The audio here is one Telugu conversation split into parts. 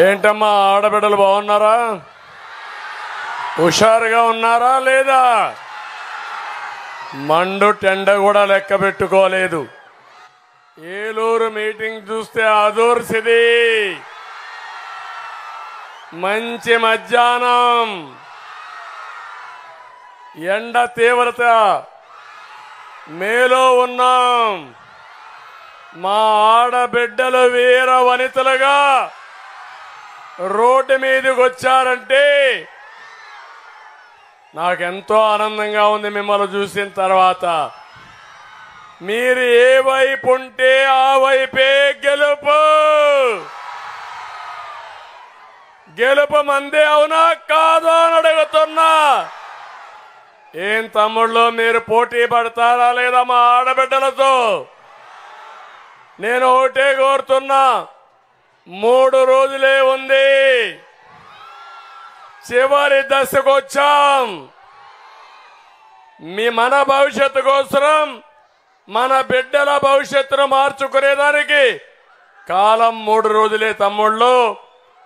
ఏంటమ్మా ఆడబిడ్డలు బాగున్నారా? హుషారుగా ఉన్నారా లేదా? మండు టెండ కూడా లెక్క పెట్టుకోలేదు. ఏలూరు మీటింగ్ చూస్తే అదూర్సిది. మంచి మధ్యాహ్నం, ఎండ తీవ్రత మేలో ఉన్నాం. మా ఆడబిడ్డలు వీర వనితలుగా రోడ్డు మీదకి వచ్చారంటే నాకెంతో ఆనందంగా ఉంది. మిమ్మల్ని చూసిన తర్వాత మీరు ఏ వైపు ఉంటే ఆ వైపే గెలుపు. గెలుపు మందే అవునా కాదా అని అడుగుతున్నా. ఏం తమ్ముళ్ళు, మీరు పోటీ పడతారా లేదా మా ఆడబిడ్డలతో? నేను ఒకటే కోరుతున్నా, 3 రోజులే ఉంది, చివరి దశకు వచ్చాం. మన భవిష్యత్తు కోసం, మన బిడ్డల భవిష్యత్తును మార్చుకునేదానికి కాలం 3 రోజులే తమ్ముళ్ళు.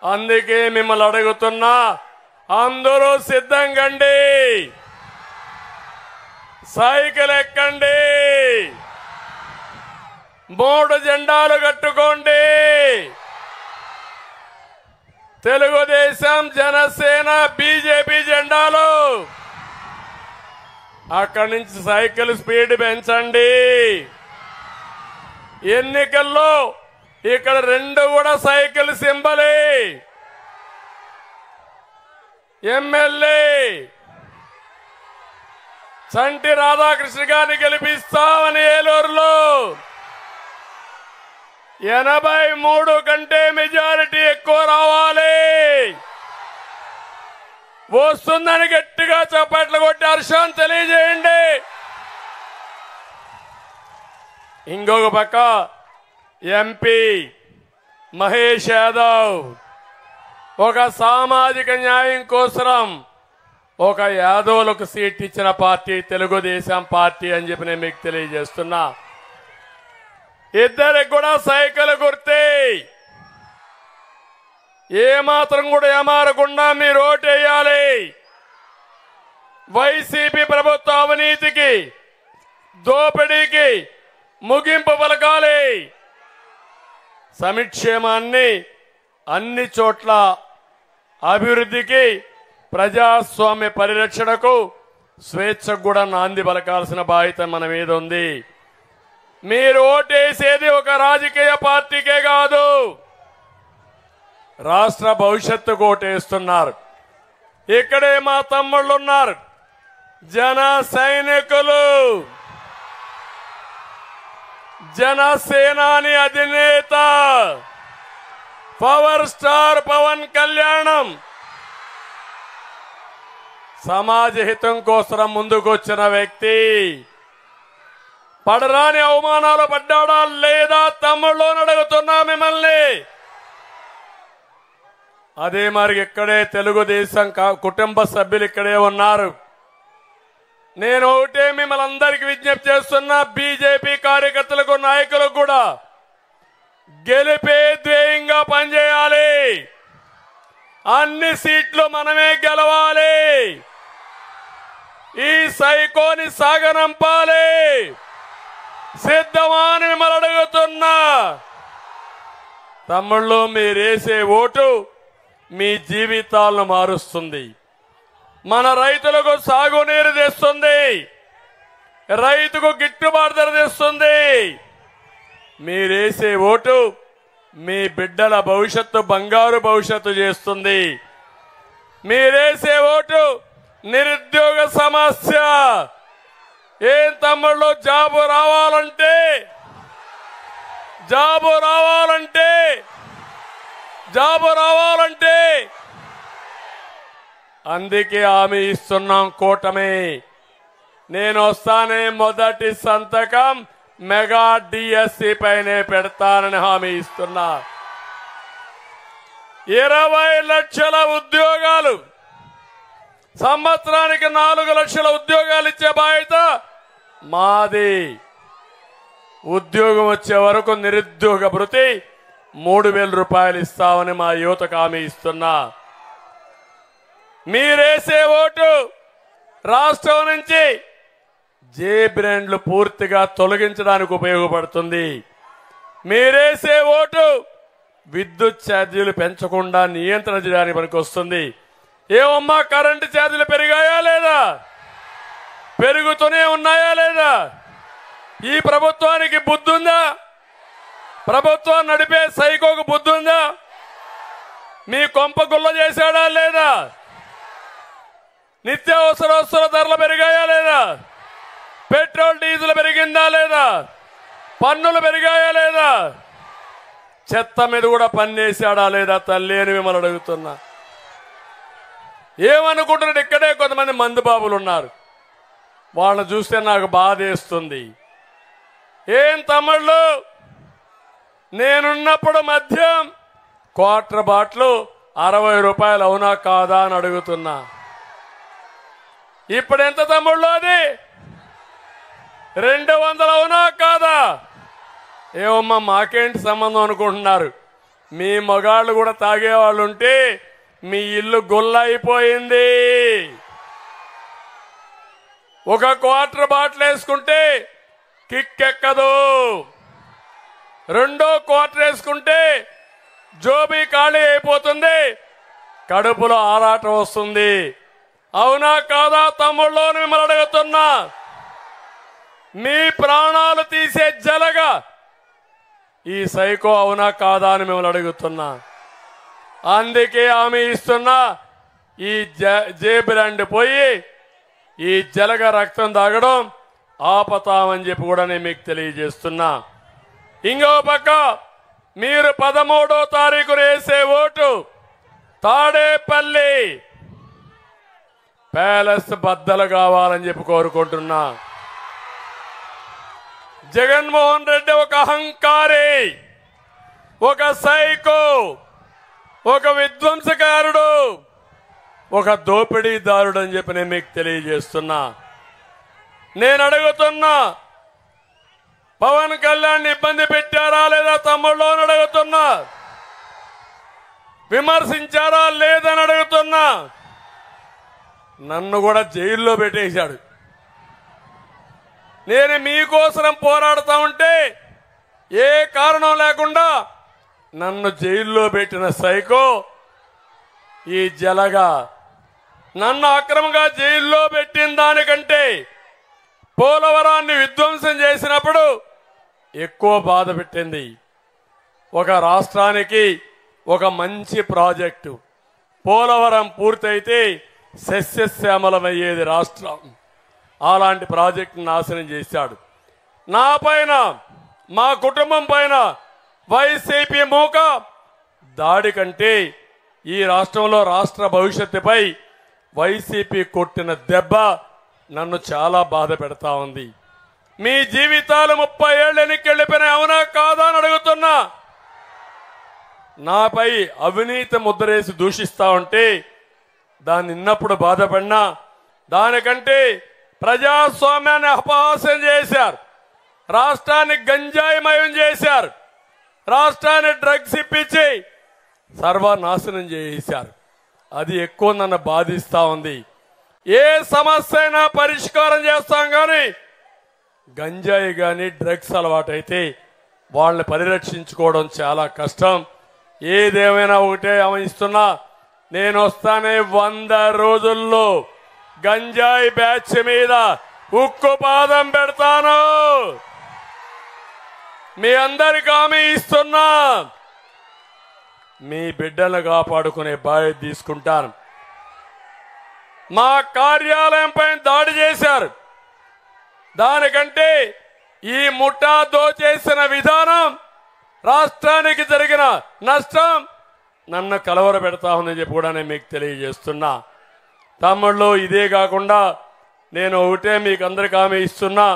అందుకే మిమ్మల్ని అడుగుతున్నా, అందరూ సిద్ధంగండి, సైకిల్ ఎక్కండి, 3 జెండాలు కట్టుకోండి. తెలుగుదేశం, జనసేన, బీజేపీ జెండాలు. అక్కడి నుంచి సైకిల్ స్పీడ్ పెంచండి. ఎన్నికల్లో ఇక్కడ 2 కూడా సైకిల్ సింబలే. ఎమ్మెల్యే చంటి రాధాకృష్ణ గారిని గెలిపిస్తామని ఏలూరులో 83 కంటే మెజారిటీ ఎక్కువ రావాలి. వస్తుందని గట్టిగా చప్పట్లు కొట్టి హర్షం తెలియజేయండి. ఇంకొక పక్క ఎంపీ మహేష్ యాదవ్ ఒక సామాజిక న్యాయం కోసం ఒక యాదవులకు సీట్ ఇచ్చిన పార్టీ తెలుగుదేశం పార్టీ అని చెప్పి నేను మీకు తెలియజేస్తున్నా. ఇద్దరికి కూడా సైకిల్ గుర్తే. ఏమాత్రం కూడా ఏమారకుండా మీరు ఓటేయాలి. వైసీపీ ప్రభుత్వ అవినీతికి, దోపిడీకి ముగింపు పలకాలి. సంక్షేమాన్ని అన్ని చోట్ల అభివృద్ధికి, ప్రజాస్వామ్య పరిరక్షణకు, స్వేచ్ఛకు కూడా నాంది పలకాల్సిన బాధ్యత మన మీద ఉంది. మీరు ఓటేసేది ఒక రాజకీయ పార్టీకే కాదు, రాష్ట్ర భవిష్యత్తుకు ఓటేస్తున్నారు. ఇక్కడే మా తమ్ముళ్ళు ఉన్నారు, జన సైనికులు, జనసేనాని అధినేత పవర్ స్టార్ పవన్ కళ్యాణ్ సమాజ హితం కోసం ముందుకొచ్చిన వ్యక్తి. పడరాని అవమానాలు పడ్డాడా లేదా తమ్ముళ్ళు అడుగుతున్నా మిమ్మల్ని. అదే మరి ఇక్కడే తెలుగుదేశం కుటుంబ సభ్యులు ఇక్కడే ఉన్నారు. నేను ఒకటే మిమ్మల్ని అందరికీ విజ్ఞప్తి చేస్తున్నా, బీజేపీ కార్యకర్తలకు, నాయకులకు కూడా గెలిపే ధ్యేయంగా పనిచేయాలి. అన్ని సీట్లు మనమే గెలవాలి. ఈ సైకోని సాగనంపాలి. సిద్ధమా అని మిమ్మల్ని అడుగుతున్నా. తమ్ముళ్ళు, మీరేసే ఓటు మీ జీవితాలను మారుస్తుంది. మన రైతులకు సాగునీరు తెస్తుంది, రైతుకు గిట్టుబాటు ధర తెస్తుంది. మీరేసే ఓటు మీ బిడ్డల భవిష్యత్తు బంగారు భవిష్యత్తు చేస్తుంది. మీరేసే ఓటు నిరుద్యోగ సమస్య. ఏం తమ్ముళ్ళు, జాబు రావాలంటే అందుకే హామీ ఇస్తున్నాం. కూటమి నేను వస్తానే మొదటి సంతకం మెగా డిఎస్సి పైనే పెడతానని హామీ ఇస్తున్నా. 20 లక్షల ఉద్యోగాలు, సంవత్సరానికి 4 లక్షల ఉద్యోగాలు ఇచ్చే బాధ్యత మాది. ఉద్యోగం వచ్చే వరకు నిరుద్యోగ భృతి 3,000 రూపాయలు ఇస్తామని మా యువతకు హామీ ఇస్తున్నా. మీరేసే ఓటు రాష్ట్రం నుంచి జే బ్రాండ్లు పూర్తిగా తొలగించడానికి ఉపయోగపడుతుంది. మీరేసే ఓటు విద్యుత్ ఛార్జీలు పెంచకుండా నియంత్రణ చేయడానికి పనికొస్తుంది. ఏమమ్మా, కరెంటు ఛార్జీలు పెరిగాయా లేదా? పెరుగుతూనే ఉన్నాయా లేదా? ఈ ప్రభుత్వానికి బుద్ధి ఉందా? ప్రభుత్వం నడిపే సైకోకు బుద్ధి ఉందా? మీ కొంప గుల్ల చేశాడా లేదా? నిత్యావసర వస్తువుల ధరలు పెరిగాయా లేదా? పెట్రోల్ డీజిల్ పెరిగిందా లేదా? పన్నులు పెరిగాయా లేదా? చెత్త మీద కూడా పన్నేసాడా లేదా తల్లి అని మిమ్మల్ని అడుగుతున్నా. ఏమనుకుంటున్నాడు? ఇక్కడే కొంతమంది మందు బాబులు ఉన్నారు, వాళ్ళని చూస్తే నాకు బాధేస్తుంది. ఏం తమ్ముళ్ళు, నేనున్నప్పుడు మద్యం క్వార్టర్ బాటిల్ 60 రూపాయలు అవునా కాదా అని అడుగుతున్నా. ఇప్పుడు ఎంత తమ్ముళ్ళు? అది 200 అవునా కాదా? ఏమమ్మా, మాకేంటి సంబంధం అనుకుంటున్నారు? మీ మగాళ్ళు కూడా తాగేవాళ్ళు ఉంటే మీ ఇల్లు గుల్ల అయిపోయింది. ఒక క్వార్టర్ బాటిల్ వేసుకుంటే కిక్కెక్కదు, రెండో క్వార్టర్ వేసుకుంటే జోబీ ఖాళీ అయిపోతుంది, కడుపులో ఆరాటం వస్తుంది. అవునా కాదా తమ్ముళ్ళు అని మిమ్మల్ని అడుగుతున్నా. మీ ప్రాణాలు తీసే జలగా ఈ సైకో అవునా కాదా అని మిమ్మల్ని అడుగుతున్నా. అందుకే హామీ ఇస్తున్నా, ఈ జే బ్రాండ్ పోయి ఈ జలగ రక్తం తాగడం ఆపతామని చెప్పి కూడా నేను మీకు తెలియజేస్తున్నా. ఇంకో పక్క మీరు 13వ తారీఖున వేసే ఓటు తాడేపల్లి ప్యాలెస్ బద్దలు కావాలని చెప్పి కోరుకుంటున్నా. జగన్మోహన్ రెడ్డి ఒక అహంకారి, ఒక సైకో, ఒక విధ్వంసకారుడు, ఒక దోపిడీదారుడు అని చెప్పి నేను మీకు తెలియజేస్తున్నా. నేను అడుగుతున్నా, పవన్ కళ్యాణ్ ఇబ్బంది పెట్టారా లేదా తమ్ముళ్ళు అని అడుగుతున్నా. విమర్శించారా లేదని అడుగుతున్నా. నన్ను కూడా జైల్లో పెట్టేశాడు. నేను మీకోసం పోరాడుతా ఉంటే ఏ కారణం లేకుండా నన్ను జైల్లో పెట్టిన సైకో ఈ జలగా. నన్ను అక్రమంగా జైల్లో పెట్టిన దానికంటే పోలవరాన్ని విధ్వంసం చేసినప్పుడు ఎక్కువ బాధ పెట్టింది. ఒక రాష్ట్రానికి ఒక మంచి ప్రాజెక్టు పోలవరం పూర్తయితే సస్యశ్యామలమయ్యేది రాష్ట్రం. అలాంటి ప్రాజెక్టు నాశనం చేశాడు. నా పైన, మా కుటుంబం పైన వైసీపీ మూక దాడి కంటే ఈ రాష్ట్రంలో రాష్ట్ర భవిష్యత్తుపై వైసీపీ కొట్టిన దెబ్బ నన్ను చాలా బాధ పెడతా ఉంది. మీ జీవితాలు 30 ఏళ్ళు ఎన్నికెళ్ళిపోయినాయి, అవునా కాదా అని అడుగుతున్నా. నాపై అవినీతి ముద్రేసి దూషిస్తా ఉంటే దాన్ని విన్నప్పుడు బాధపడినా, దానికంటే ప్రజాస్వామ్యాన్ని అపహాస్యం చేశారు, రాష్ట్రాన్ని గంజాయిమయం చేశారు, రాష్ట్రాన్ని డ్రగ్స్ ఇప్పించి సర్వనాశనం చేశారు. అది ఎక్కువ నన్ను బాధిస్తా ఉంది. ఏ సమస్య అయినా పరిష్కారం చేస్తాం కానీ గంజాయి కానీ డ్రగ్స్ అలవాటైతే వాళ్ళని పరిరక్షించుకోవడం చాలా కష్టం. ఏదేమైనా ఒకటే గమనిస్తున్నా, నేను వస్తానే 100 రోజుల్లో గంజాయి బ్యాచ్ మీద ఉక్కు పాదం పెడతాను. మీ అందరికి హామీ ఇస్తున్నా, మీ బిడ్డలను కాపాడుకునే బాధ్యత తీసుకుంటాను. మా కార్యాలయం పైన దాడి చేశారు, దానికంటే ఈ ముఠా దోచేసిన విధానం, రాష్ట్రానికి జరిగిన నష్టం నన్ను కలవరపెడతా ఉందని చెప్పి కూడా నేను మీకు తెలియజేస్తున్నా. తమ్ముళ్ళు, ఇదే కాకుండా నేను ఒకటే మీకు అందరికి హామీ ఇస్తున్నా.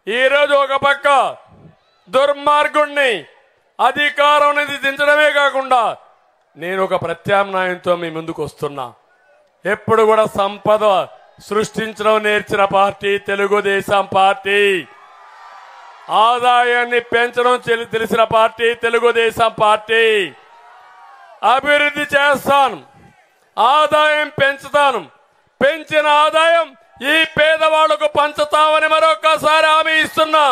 ఈరోజు ఒక పక్క దుర్మార్గుణ్ణి అధికారం అనేది దించడమే కాకుండా నేను ఒక ప్రత్యామ్నాయంతో మీ ముందుకు వస్తున్నా. ఎప్పుడు కూడా సంపద సృష్టించడం నేర్చిన పార్టీ తెలుగుదేశం పార్టీ. ఆదాయాన్ని పెంచడం తెలిసిన పార్టీ తెలుగుదేశం పార్టీ. అభివృద్ధి చేస్తాను, ఆదాయం పెంచుతాను, పెంచిన ఆదాయం ఈ పేదవాళ్లకు పంచుతామని మరొకసారి హామీ ఇస్తున్నా.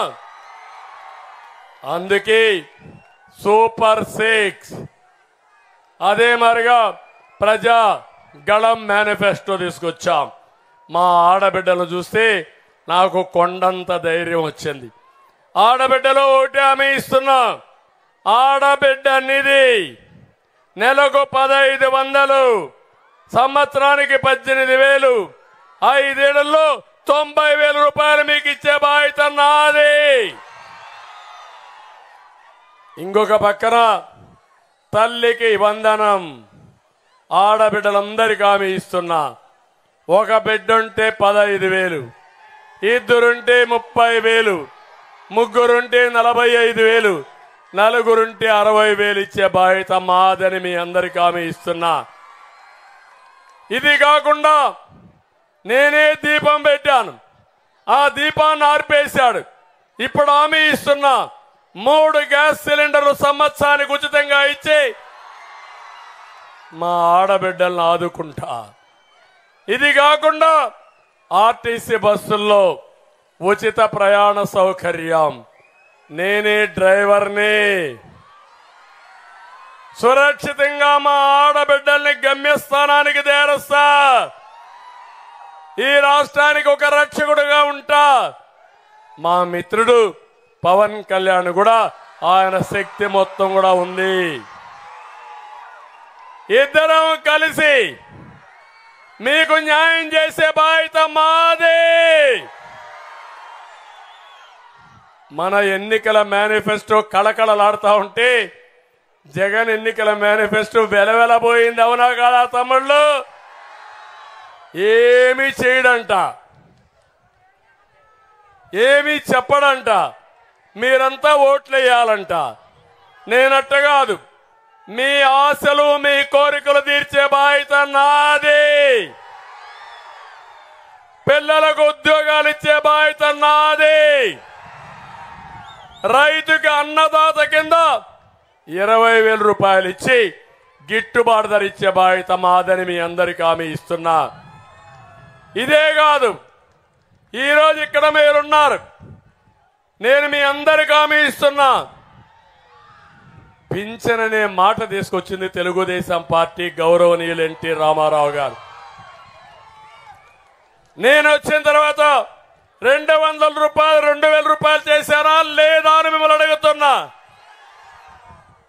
అందుకే సూపర్ 6 అదే మరిగా ప్రజా గళం మేనిఫెస్టో తీసుకొచ్చాం. మా ఆడబిడ్డలు చూస్తే నాకు కొండంత ధైర్యం వచ్చింది. ఆడబిడ్డలో ఒకటి హామీ ఇస్తున్నా, ఆడబిడ్డ నిధి నెలకు 1500, సంవత్సరానికి 18,000, 5 ఏళ్లలో 90,000 రూపాయలు మీకు ఇచ్చే బాధ్యత నాది. ఇంకొక పక్కన తల్లికి వందనం, ఆడబిడ్డలందరికీ హామీ ఇస్తున్నా. ఒక బిడ్డ ఉంటే 15,000, ఇద్దరుంటే 30,000, ముగ్గురుంటే 45,000, నలుగురుంటే 60,000 ఇచ్చే బాధ్యత మాదని మీ అందరికీ హామీ ఇస్తున్నా. ఇది కాకుండా నేనే దీపం పెట్టాను, ఆ దీపాన్ని ఆర్పేశాడు. ఇప్పుడు హామీ ఇస్తున్నా, 3 గ్యాస్ సిలిండర్లు సంవత్సరానికి ఉచితంగా ఇచ్చి మా ఆడబిడ్డలను ఆదుకుంటా. ఇది కాకుండా ఆర్టీసీ బస్సుల్లో ఉచిత ప్రయాణ సౌకర్యం, నేనే డ్రైవర్ని. సురక్షితంగా మా ఆడబిడ్డల్ని గమ్యస్థానానికి చేరుస్తా. ఈ రాష్ట్రానికి ఒక రక్షకుడుగా ఉంటా. మా మిత్రుడు పవన్ కళ్యాణ్ కూడా ఆయన శక్తి మొత్తం కూడా ఉంది. ఇద్దరం కలిసి మీకు న్యాయం చేసే బాధ్యత మాదే. మన ఎన్నికల మేనిఫెస్టో కళకళలాడుతూ ఉంటే జగన్ ఎన్నికల మేనిఫెస్టో వెలవెలబోయింది. అవునా కాదా తమ్ముళ్ళు? ఏమీ చేయడంట, ఏమీ చెప్పడంట, మీరంతా ఓట్లేయాలంట. నేనట్ట కాదు, మీ ఆశలు మీ కోరికలు తీర్చే బాధ్యత నాది. పిల్లలకు ఉద్యోగాలు ఇచ్చే బాధ్యత నాది. రైతుకి అన్నదాత కింద 20,000 రూపాయలు ఇచ్చి గిట్టుబాటు ధర ఇచ్చే బాధ్యత మాదని మీ అందరికీ హామీ ఇస్తున్నా. ఇదే కాదు, ఈరోజు ఇక్కడ మీరున్నారు, నేను మీ అందరికీ హామీ ఇస్తున్నా. పింఛన్ అనే మాట తీసుకొచ్చింది తెలుగుదేశం పార్టీ గౌరవనీయులు ఎన్టీ రామారావు గారు. నేను వచ్చిన తర్వాత 200 రూపాయలు 2,000 రూపాయలు చేశారా లేదా అని మిమ్మల్ని అడుగుతున్నా.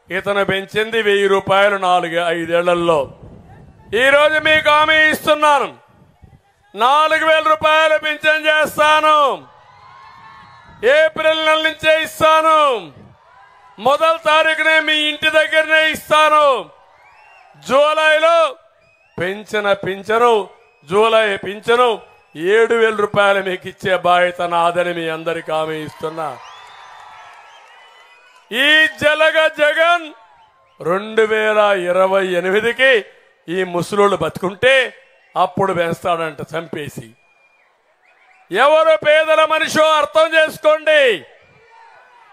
ఇతను పెంచింది 1,000 రూపాయలు 4-5 ఏళ్లలో. ఈరోజు మీకు హామీ ఇస్తున్నాను, 4,000 రూపాయలు పింఛన్ చేస్తాను. ఏప్రిల్ నెల నుంచే ఇస్తాను. మొదటి తారీఖునే మీ ఇంటి దగ్గరనే ఇస్తాను. జూలైలో పింఛను జూలై పింఛను 7,000 రూపాయలు మీకు ఇచ్చే బాధ్యత నాదని మీ అందరికీ హామీ ఇస్తున్నా. ఈ జగన్ 2028కి ఈ ముసలోళ్ళు బతుకుంటే అప్పుడు వేస్తాడంట చంపేసి. ఎవరు పేదల మనిషో అర్థం చేసుకోండి.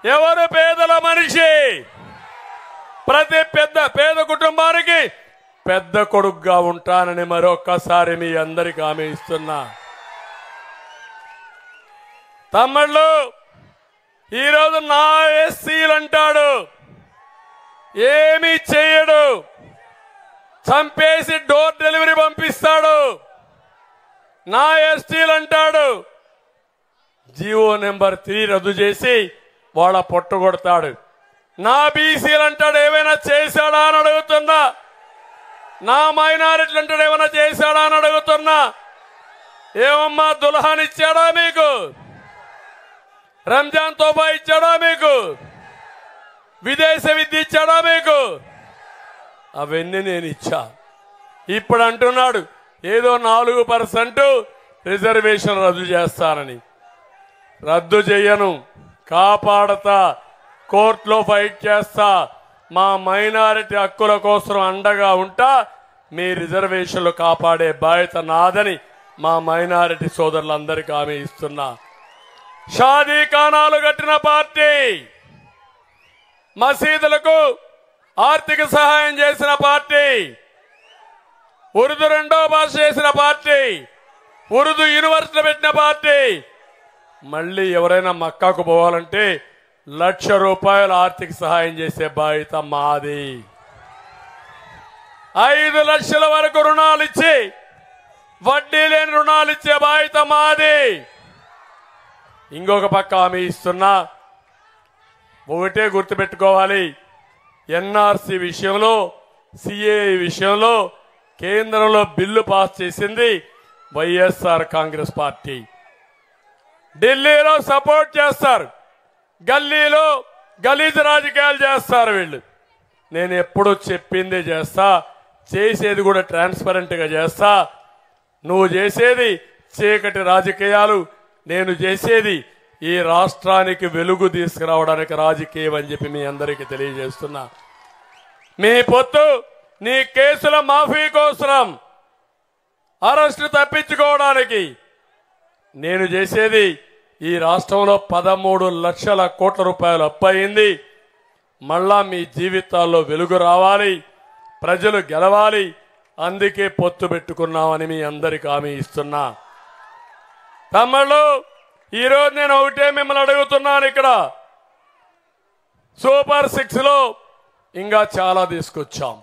ఎవరు పేదల మనిషి? ప్రతి పేద కుటుంబానికి పెద్ద కొడుకుగా ఉంటానని మరొక్కసారి మీ అందరికీ హామీ ఇస్తున్నా. తమ్ముళ్ళు, ఈరోజు నా ఎస్సీలు అంటాడు, ఏమీ చేయడు, చంపేసి డోర్ డెలివరీ పంపిస్తాడు. నా ఎస్టీలు అంటాడు, జీవో నెంబర్ 3 రద్దు చేసి వాళ్ళ పొట్టు కొడతాడు. నా బీసీలు అంటాడు, ఏమైనా చేశాడా అని అడుగుతున్నా. నా మైనారిటీలు అంటాడు, ఏమైనా చేశాడా అని అడుగుతున్నా. ఏమమ్మా దుల్హాన్ ఇచ్చాడా మీకు? రంజాన్ తోఫా ఇచ్చాడా మీకు? విదేశ విద్య ఇచ్చాడా మీకు? అవన్నీ నేను ఇచ్చా. ఇప్పుడు అంటున్నాడు ఏదో 4% రిజర్వేషన్ రద్దు చేస్తానని. రద్దు చేయను, కాపాడతా, కోర్టులో ఫైట్ చేస్తా, మా మైనారిటీ హక్కుల కోసం అండగా ఉంటా. మీ రిజర్వేషన్లు కాపాడే బాధ్యత నాదని మా మైనారిటీ సోదరులందరికీ హామీ ఇస్తున్నా. షాదీ ఖానాలు కట్టిన పార్టీ, మసీదులకు ఆర్థిక సహాయం చేసిన పార్టీ, ఉర్దూ రెండో భాష చేసిన పార్టీ, ఉర్దూ యూనివర్సిటీ పెట్టిన పార్టీ. మళ్ళీ ఎవరైనా మక్కాకు పోవాలంటే ₹1,00,000 ఆర్థిక సహాయం చేసే బాధ్యత మాది. 5 లక్షల వరకు రుణాలు ఇచ్చి వడ్డీ లేని రుణాలు ఇచ్చే బాధ్యత మాది. ఇంకొక పక్క హామీ ఇస్తున్నా, ఒకటే గుర్తుపెట్టుకోవాలి, ఎన్ఆర్సీ విషయంలో, సిఏఏ విషయంలో కేంద్రంలో బిల్లు పాస్ చేసింది వైఎస్ఆర్ కాంగ్రెస్ పార్టీ. ఢిల్లీలో సపోర్ట్ చేస్తారు, గల్లీలో గలీజ్ రాజకీయాలు చేస్తారు వీళ్ళు. నేను ఎప్పుడు చెప్పిందే చేస్తా, చేసేది కూడా ట్రాన్స్పరెంట్ గా చేస్తా. నువ్వు చేసేది చీకటి రాజకీయాలు, నేను చేసేది ఈ రాష్ట్రానికి వెలుగు తీసుకురావడానికి రాజకీయం అని చెప్పి మీ అందరికీ తెలియజేస్తున్నా. మీ పొత్తు నీ కేసుల మాఫీ కోసం, అరెస్టు తప్పించుకోవడానికి. నేను చేసేది ఈ రాష్ట్రంలో 13 లక్షల కోట్ల రూపాయలు అప్పయింది. మళ్ళా మీ జీవితాల్లో వెలుగు రావాలి, ప్రజలు గెలవాలి. అందుకే పొత్తు పెట్టుకున్నామని మీ అందరికీ హామీ ఇస్తున్నా. తమ్ముళ్ళు, ఈరోజు నేను ఒకటే మిమ్మల్ని అడుగుతున్నాను. ఇక్కడ సూపర్ 6 లో ఇంకా చాలా తీసుకొచ్చాం.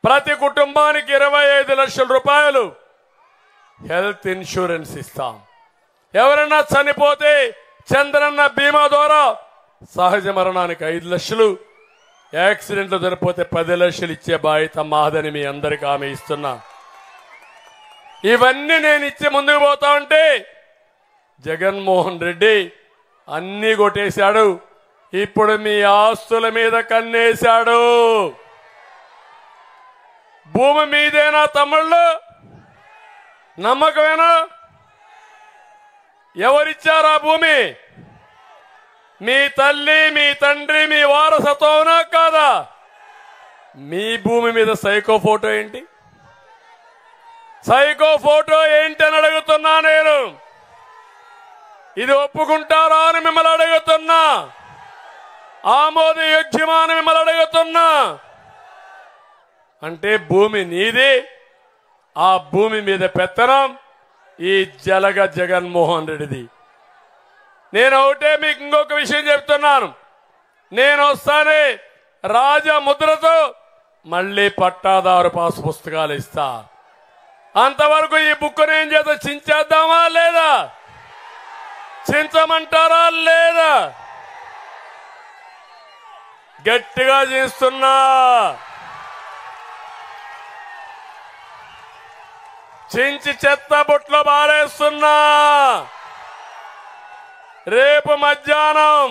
ప్రతి కుటుంబానికి 25 లక్షల రూపాయలు హెల్త్ ఇన్సూరెన్స్ ఇస్తాం. ఎవరైనా చనిపోతే చంద్రన్న బీమా ద్వారా సహజ మరణానికి 5 లక్షలు, యాక్సిడెంట్లు చనిపోతే 10 లక్షలు ఇచ్చే బాధ్యత మాదని మీ అందరికీ హామీ ఇస్తున్నా. ఇవన్నీ నేను ఇచ్చి ముందుకు పోతా ఉంటే జగన్మోహన్ రెడ్డి అన్ని కొట్టేశాడు. ఇప్పుడు మీ ఆస్తుల మీద కన్నేశాడు. భూమి మీదేనా తమ్ముళ్ళు? నమ్మకమేనా? ఎవరిచ్చారా భూమి? మీ తల్లి, మీ తండ్రి, మీ వారసత్వమా కాదా? మీ భూమి మీద సైకో ఫోటో ఏంటి? సైకో ఫోటో ఏంటి అని అడుగుతున్నా నేను. ఇది ఒప్పుకుంటారా అని మిమ్మల్ని అడుగుతున్నా. ఆమోదయోగ్యమా అని మిమ్మల్ని అడుగుతున్నా. అంటే భూమి నీది, ఆ భూమి మీద పెత్తనం ఈ జలగ జగన్మోహన్ రెడ్డిది. నేను ఒకటే మీకు ఇంకొక విషయం చెప్తున్నాను. నేను వస్తానే రాజముద్రతో మళ్ళీ పట్టాదారు పాస్ పుస్తకాలు ఇస్తా. అంతవరకు ఈ బుక్ ఏం చేత చించేద్దామా లేదా? చించమంటారా లేదా? గట్టిగా చేస్తున్నా. చించి చెత్త బుట్లో బారేస్తున్నా. రేపు మధ్యాహ్నం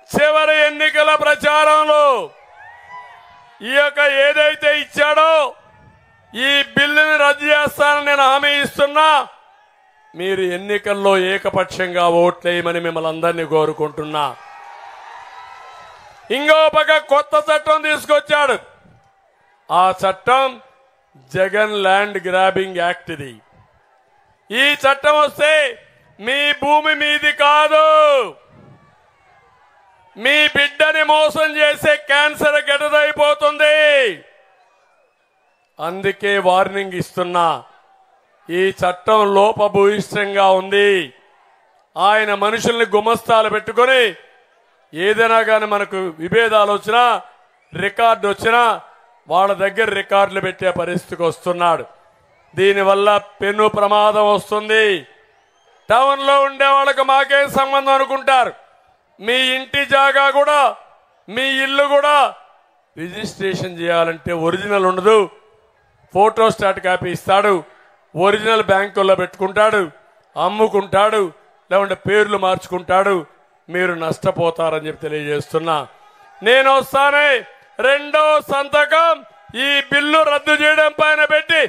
చివరి ఎన్నికల ప్రచారంలో ఈ యొక్క ఏదైతే ఇచ్చాడో ఈ బిల్లుని రద్దు చేస్తానని నేను హామీ ఇస్తున్నా. మీరు ఎన్నికల్లో ఏకపక్షంగా ఓట్లేయమని మిమ్మల్ని అందరినీ కోరుకుంటున్నా. ఇంకో పక్క కొత్త చట్టం తీసుకొచ్చాడు. ఆ చట్టం జగన్ ల్యాండ్ గ్రాబింగ్ యాక్ట్. ఇది ఈ చట్టం వస్తే మీ భూమి మీది కాదు, మీ బిడ్డని మోసం చేసే క్యాన్సర్ గెటదైపోతుంది. అందుకే వార్నింగ్ ఇస్తున్నా. ఈ చట్టం లోపభూయిష్టంగా ఉంది. ఆయన మనుషుల్ని గుమస్తాలు పెట్టుకొని ఏదైనా కానీ మనకు విభేదాలు వచ్చినా, రికార్డు వచ్చినా వాళ్ళ దగ్గర రికార్డులు పెట్టే పరిస్థితికి వస్తున్నాడు. దీనివల్ల పెను ప్రమాదం వస్తుంది. టౌన్ లో ఉండే వాళ్ళకి మాకేం సంబంధం అనుకుంటారు. మీ ఇంటి జాగా కూడా, మీ ఇల్లు కూడా రిజిస్ట్రేషన్ చేయాలంటే ఒరిజినల్ ఉండదు. ఫోటో స్టాట్ కాపీ ఇస్తాడు, ఒరిజినల్ బ్యాంకుల్లో పెట్టుకుంటాడు, అమ్ముకుంటాడు, లేకుంటే పేర్లు మార్చుకుంటాడు. మీరు నష్టపోతారని చెప్పి తెలియజేస్తున్నా. నేను వస్తానే రెండో సంతకం ఈ బిల్లు రద్దు చేయడం పైన పెట్టి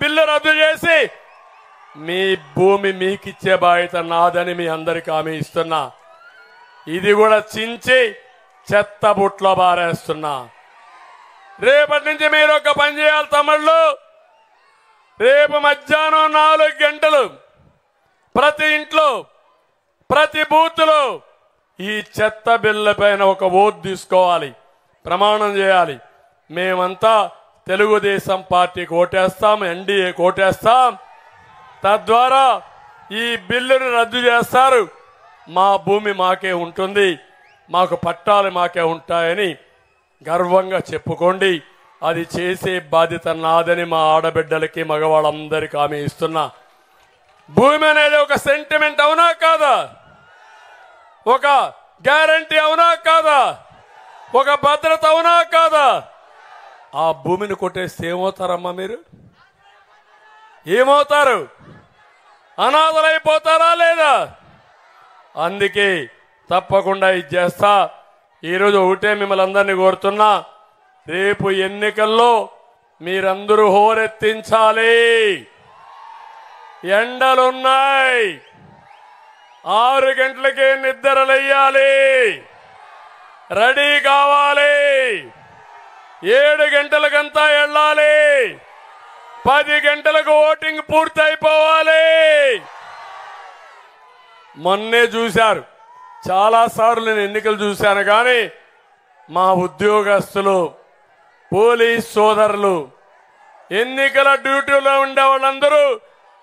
బిల్లు రద్దు చేసి మీ భూమి మీకిచ్చే బాధ్యత నాదని మీ అందరికీ హామీ ఇస్తున్నా. ఇది కూడా చించి చెత్త బుట్లో బారేస్తున్నా. రేపటి నుంచి మీరు ఒక పని చేయాలి తమ్ముళ్ళు. రేపు మధ్యాహ్నం 4 గంటలు ప్రతి ఇంట్లో ప్రతి బూత్లో ఈ చెత్త బిల్ల పైన ఒక ఓటు తీసుకోవాలి, ప్రమాణం చేయాలి. మేమంతా తెలుగుదేశం పార్టీకి ఓటేస్తాం, ఎన్డీఏకి ఓటేస్తాం. తద్వారా ఈ బిల్లును రద్దు చేస్తారు. మా భూమి మాకే ఉంటుంది, మాకు పట్టాలు మాకే ఉంటాయని గర్వంగా చెప్పుకోండి. అది చేసే బాధ్యత నాదని మా ఆడబిడ్డలకి మగవాళ్ళందరికీ హామీ ఇస్తున్నా. భూమి అనేది ఒక సెంటిమెంట్ అవునా కాదా? ఒక గ్యారంటీ అవునా కాదా? ఒక భద్రత అవునా కాదా? ఆ భూమిని కొట్టేస్తే ఏమవుతారమ్మా మీరు? ఏమవుతారు? అనాథలైపోతారా లేదా? అందుకే తప్పకుండా ఇది చేస్తా. ఈరోజు ఒకటే మిమ్మల్ని అందరినీ కోరుతున్నా, రేపు ఎన్నికల్లో మీరందరూ హోరెత్తించాలి. ఎండలున్నాయి, 6 గంటలకే నిద్రలేయాలి, రెడీ కావాలి. 7 గంటలకంతా వెళ్ళాలి, 10 గంటలకు ఓటింగ్ పూర్తయిపోవాలి. మొన్నే చూశారు, చాలా సార్లు నేను ఎన్నికలు చూశాను. కానీ మా ఉద్యోగస్తులు, పోలీస్ సోదరులు, ఎన్నికల డ్యూటీలో ఉండే వాళ్ళందరూ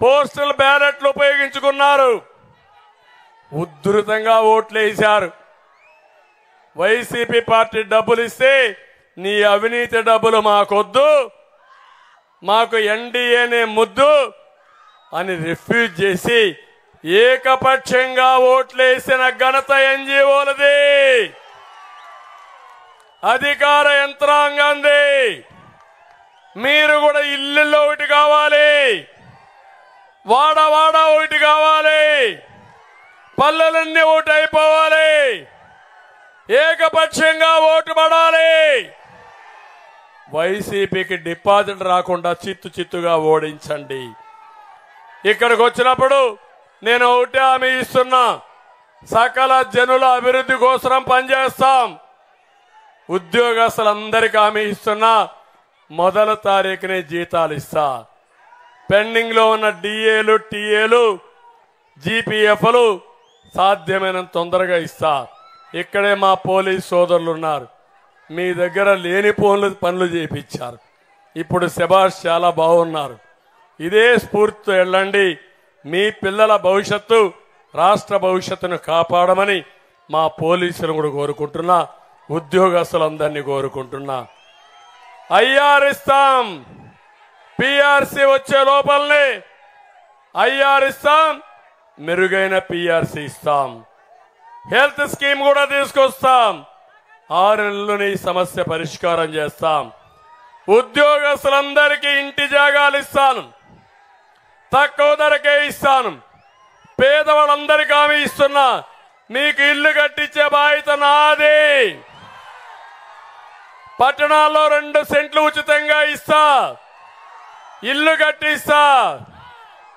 పోస్టల్ బ్యాలెట్లు ఉపయోగించుకున్నారు, ఉధృతంగా ఓట్లు వేశారు. వైసీపీ పార్టీ డబ్బులు ఇస్తే నీ అవినీతి డబ్బులు మాకొద్దు, మాకు ఎన్డీఏనే ముద్దు అని రిఫ్యూజ్ చేసి ఏకపక్షంగా ఓట్లేసిన ఘనత ఎన్జీఓలది, అధికార యంత్రాంగంది. మీరు కూడా ఇల్లుల్లో ఒకటి కావాలి, వాడ ఒకటి కావాలి, పల్లెలన్నీ ఓటు అయిపోవాలి, ఏకపక్షంగా ఓటు పడాలి. వైసీపీకి డిపాజిట్ రాకుండా చిత్తుగా ఓడించండి. ఇక్కడికి వచ్చినప్పుడు నేను ఒకటే హామీ ఇస్తున్నా, సకల జనుల అభివృద్ధి కోసం పనిచేస్తాం. ఉద్యోగస్తులందరికీ హామీ ఇస్తున్నా, 1వ తారీఖునే జీతాలు ఇస్తా. పెండింగ్ లో ఉన్న డిఏలు, టీఏలు, జీపీఎఫ్లు సాధ్యమైనంత తొందరగా ఇస్తా. ఇక్కడే మా పోలీస్ సోదరులు ఉన్నారు, మీ దగ్గర లేని పనులు చేయించారు. ఇప్పుడు శభాష్, చాలా బాగున్నారు. ఇదే స్ఫూర్తితో వెళ్ళండి. మీ పిల్లల భవిష్యత్తు, రాష్ట్ర భవిష్యత్తును కాపాడమని మా పోలీసులు కూడా కోరుకుంటున్నా, ఉద్యోగస్తులందరినీ కోరుకుంటున్నా. ఐఆర్ ఇస్తాం, పిఆర్సీ వచ్చే లోపలనే ఐఆర్ ఇస్తాం, మెరుగైన పిఆర్సీ ఇస్తాం, హెల్త్ స్కీమ్ కూడా తీసుకొస్తాం. 6 నెలల్లోనే ఈ సమస్య పరిష్కారం చేస్తాం. ఉద్యోగస్తులందరికీ ఇంటి జాగాలు ఇస్తాను, తక్కువ ధరకే ఇస్తాను. పేదవాళ్ళందరికీ హామీ ఇస్తున్నా, మీకు ఇల్లు కట్టించే బాధ్యత నాది. పట్టణాల్లో 2 సెంట్లు ఉచితంగా ఇస్తా, ఇల్లు కట్టిస్తా,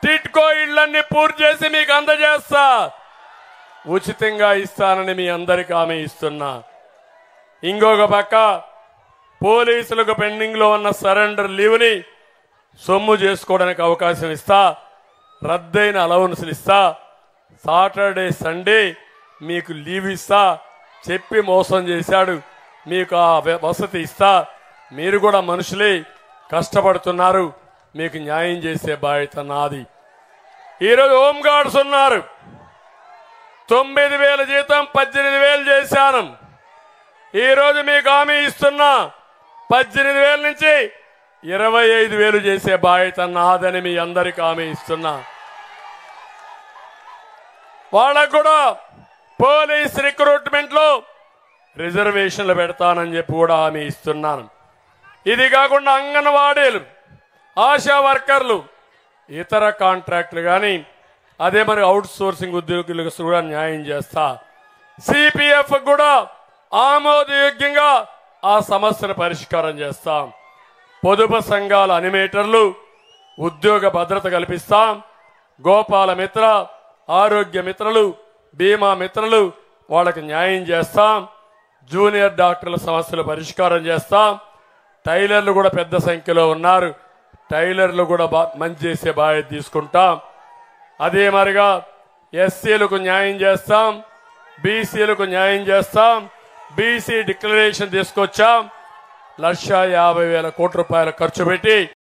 టిట్కో ఇళ్లన్నీ పూర్తి చేసి మీకు అందజేస్తా, ఉచితంగా ఇస్తానని మీ అందరికీ హామీ ఇస్తున్నా. ఇంకొక పక్క పోలీసులకు పెండింగ్ లో ఉన్న సరెండర్ లీవ్ని సొమ్ము చేసుకోవడానికి అవకాశం ఇస్తా, రద్దయిన అలవెన్సులు ఇస్తా, సాటర్డే సండే మీకు లీవ్ ఇస్తా. చెప్పి మోసం చేశాడు, మీకు ఆ వసతి ఇస్తా. మీరు కూడా మనుషులే, కష్టపడుతున్నారు, మీకు న్యాయం చేసే బాధ్యత నాది. ఈరోజు హోంగార్డ్స్ ఉన్నారు, 9,000 జీతం 18,000 చేశాను. ఈరోజు మీకు హామీ ఇస్తున్నా, 18,000 నుంచి 25,000 చేసే బాధ్యత నాదని మీ అందరికీ హామీ ఇస్తున్నా. వాళ్ళకు కూడా పోలీస్ రిక్రూట్మెంట్ లో రిజర్వేషన్లు పెడతానని చెప్పి కూడా హామీ ఇస్తున్నాను. ఇది కాకుండా అంగన్వాడీలు, ఆశా వర్కర్లు, ఇతర కాంట్రాక్టులు కానీ, అదే మరి అవుట్ సోర్సింగ్ ఉద్యోగులకు కూడా న్యాయం చేస్తా. సిపిఎఫ్ కూడా ఆమోదయోగ్యంగా ఆ సమస్యను పరిష్కారం చేస్తాం. పొదుపు సంఘాల అనిమేటర్లు ఉద్యోగ భద్రత కల్పిస్తాం. గోపాల మిత్ర, ఆరోగ్య మిత్రులు, బీమా మిత్రులు వాళ్ళకి న్యాయం చేస్తాం. జూనియర్ డాక్టర్ల సమస్యలు పరిష్కారం చేస్తాం. టైలర్లు కూడా పెద్ద సంఖ్యలో ఉన్నారు, టైలర్లు కూడా మంచి చేసే బాధ్యత తీసుకుంటాం. అదే మరిగా ఎస్సీలకు న్యాయం చేస్తాం, బీసీలకు న్యాయం చేస్తాం. బీసీ డిక్లరేషన్ తీసుకొచ్చాం. 1,50,000 కోట్ల రూపాయలు ఖర్చు పెట్టి